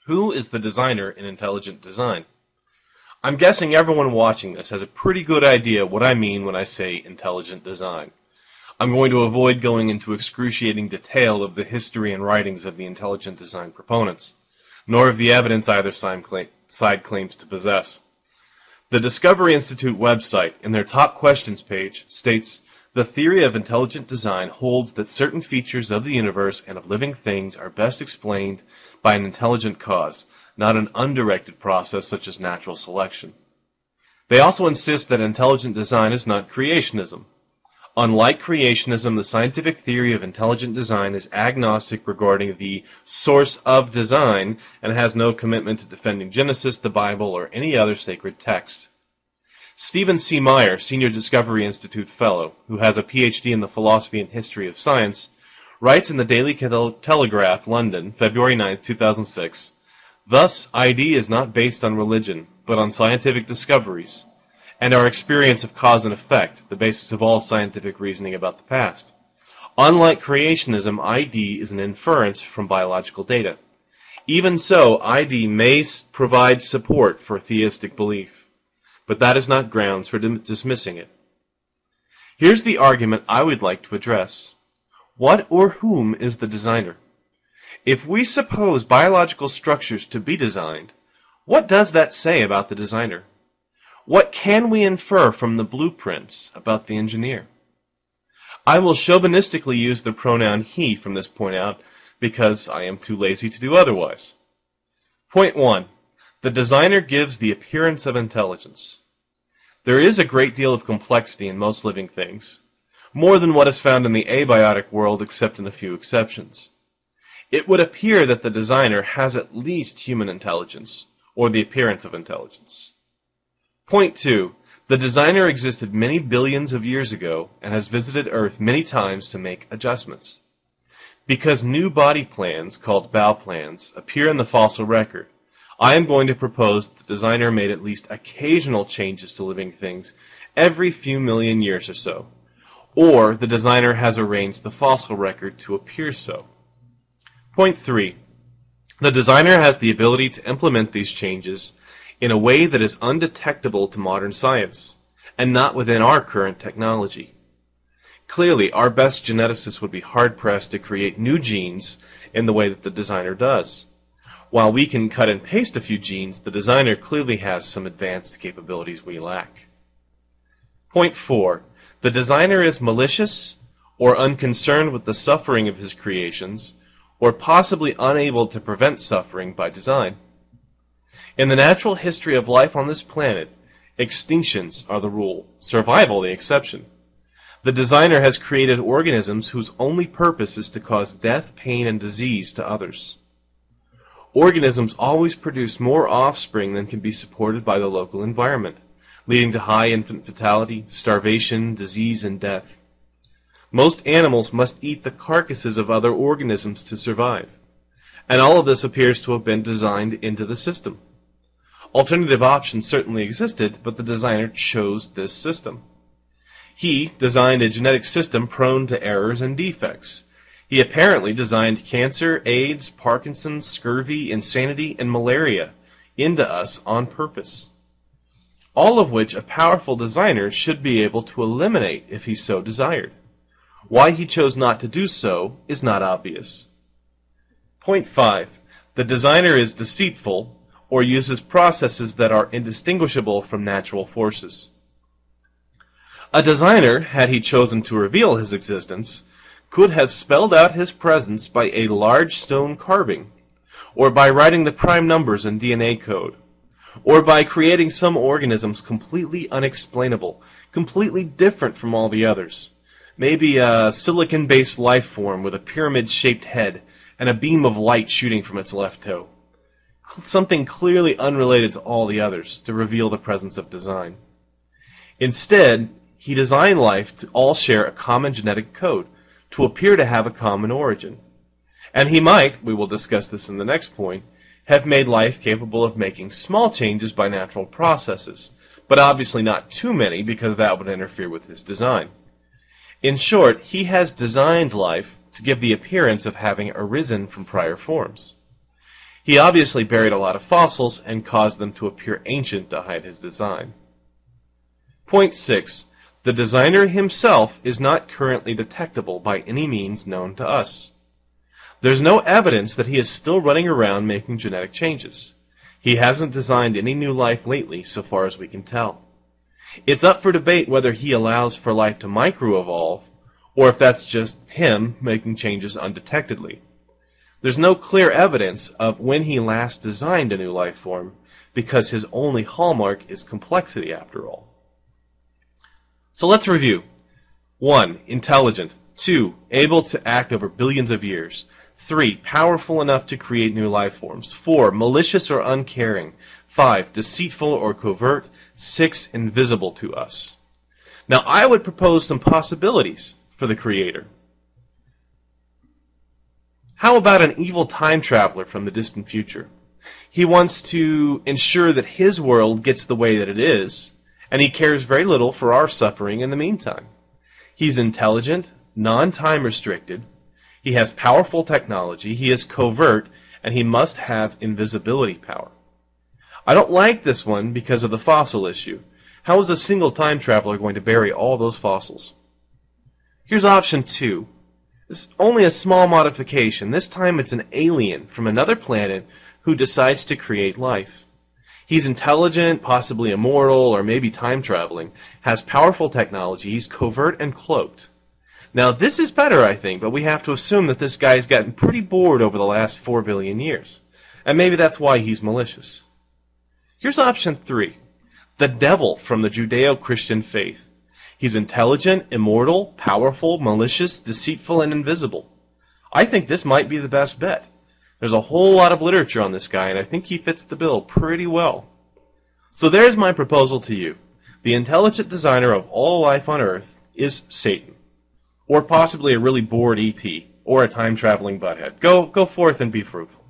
Who is the designer in intelligent design? I'm guessing everyone watching this has a pretty good idea what I mean when I say intelligent design. I'm going to avoid going into excruciating detail of the history and writings of the intelligent design proponents, nor of the evidence either side claims to possess. The Discovery Institute website, in their top questions page, states, "The theory of intelligent design holds that certain features of the universe and of living things are best explained by an intelligent cause, not an undirected process such as natural selection." They also insist that intelligent design is not creationism. Unlike creationism, the scientific theory of intelligent design is agnostic regarding the source of design and has no commitment to defending Genesis, the Bible, or any other sacred text. Stephen C. Meyer, Senior Discovery Institute Fellow, who has a PhD in the philosophy and history of science, writes in the Daily Telegraph, London, February 9, 2006, "Thus, ID is not based on religion, but on scientific discoveries, and our experience of cause and effect, the basis of all scientific reasoning about the past. Unlike creationism, ID is an inference from biological data. Even so, ID may provide support for theistic belief, but that is not grounds for dismissing it." Here's the argument I would like to address. What or whom is the designer? If we suppose biological structures to be designed, what does that say about the designer? What can we infer from the blueprints about the engineer? I will chauvinistically use the pronoun he from this point out because I am too lazy to do otherwise. Point 1. The designer gives the appearance of intelligence. There is a great deal of complexity in most living things, more than what is found in the abiotic world except in a few exceptions. It would appear that the designer has at least human intelligence, or the appearance of intelligence. Point 2. The designer existed many billions of years ago and has visited Earth many times to make adjustments. Because new body plans, called bow plans, appear in the fossil record, I am going to propose that the designer made at least occasional changes to living things every few million years or so, or the designer has arranged the fossil record to appear so. Point 3. The designer has the ability to implement these changes in a way that is undetectable to modern science, and not within our current technology. Clearly, our best geneticists would be hard-pressed to create new genes in the way that the designer does. While we can cut and paste a few genes, the designer clearly has some advanced capabilities we lack. Point 4. The designer is malicious or unconcerned with the suffering of his creations, or possibly unable to prevent suffering by design. In the natural history of life on this planet, extinctions are the rule, survival the exception. The designer has created organisms whose only purpose is to cause death, pain, and disease to others. Organisms always produce more offspring than can be supported by the local environment, leading to high infant fatality, starvation, disease, and death. Most animals must eat the carcasses of other organisms to survive, and all of this appears to have been designed into the system. Alternative options certainly existed, but the designer chose this system. He designed a genetic system prone to errors and defects. He apparently designed cancer, AIDS, Parkinson's, scurvy, insanity, and malaria into us on purpose. All of which a powerful designer should be able to eliminate if he so desired. Why he chose not to do so is not obvious. Point 5. The designer is deceitful, or uses processes that are indistinguishable from natural forces. A designer, had he chosen to reveal his existence, could have spelled out his presence by a large stone carving, or by writing the prime numbers in DNA code, or by creating some organisms completely unexplainable, completely different from all the others. Maybe a silicon-based life form with a pyramid-shaped head and a beam of light shooting from its left toe. Something clearly unrelated to all the others to reveal the presence of design. Instead, he designed life to all share a common genetic code, to appear to have a common origin. And he might, we will discuss this in the next point, have made life capable of making small changes by natural processes, but obviously not too many because that would interfere with his design. In short, he has designed life to give the appearance of having arisen from prior forms. He obviously buried a lot of fossils and caused them to appear ancient to hide his design. Point 6. The designer himself is not currently detectable by any means known to us. There's no evidence that he is still running around making genetic changes. He hasn't designed any new life lately, so far as we can tell. It's up for debate whether he allows for life to microevolve, or if that's just him making changes undetectedly. There's no clear evidence of when he last designed a new life form, because his only hallmark is complexity after all. So let's review. 1. Intelligent. 2. Able to act over billions of years. 3. Powerful enough to create new life forms. 4. Malicious or uncaring. 5. Deceitful or covert. 6. Invisible to us. Now I would propose some possibilities for the creator. How about an evil time traveler from the distant future? He wants to ensure that his world gets the way that it is, and he cares very little for our suffering in the meantime. He's intelligent, non-time restricted, he has powerful technology, he is covert, and he must have invisibility power. I don't like this one because of the fossil issue. How is a single time traveler going to bury all those fossils? Here's option 2. It's only a small modification. This time it's an alien from another planet who decides to create life. He's intelligent, possibly immortal, or maybe time traveling, has powerful technology, he's covert and cloaked. Now this is better, I think, but we have to assume that this guy's gotten pretty bored over the last 4 billion years. And maybe that's why he's malicious. Here's option 3. The devil from the Judeo-Christian faith. He's intelligent, immortal, powerful, malicious, deceitful, and invisible. I think this might be the best bet. There's a whole lot of literature on this guy, and I think he fits the bill pretty well. So there's my proposal to you. The intelligent designer of all life on Earth is Satan. Or possibly a really bored ET, or a time-traveling butthead. Go forth and be fruitful.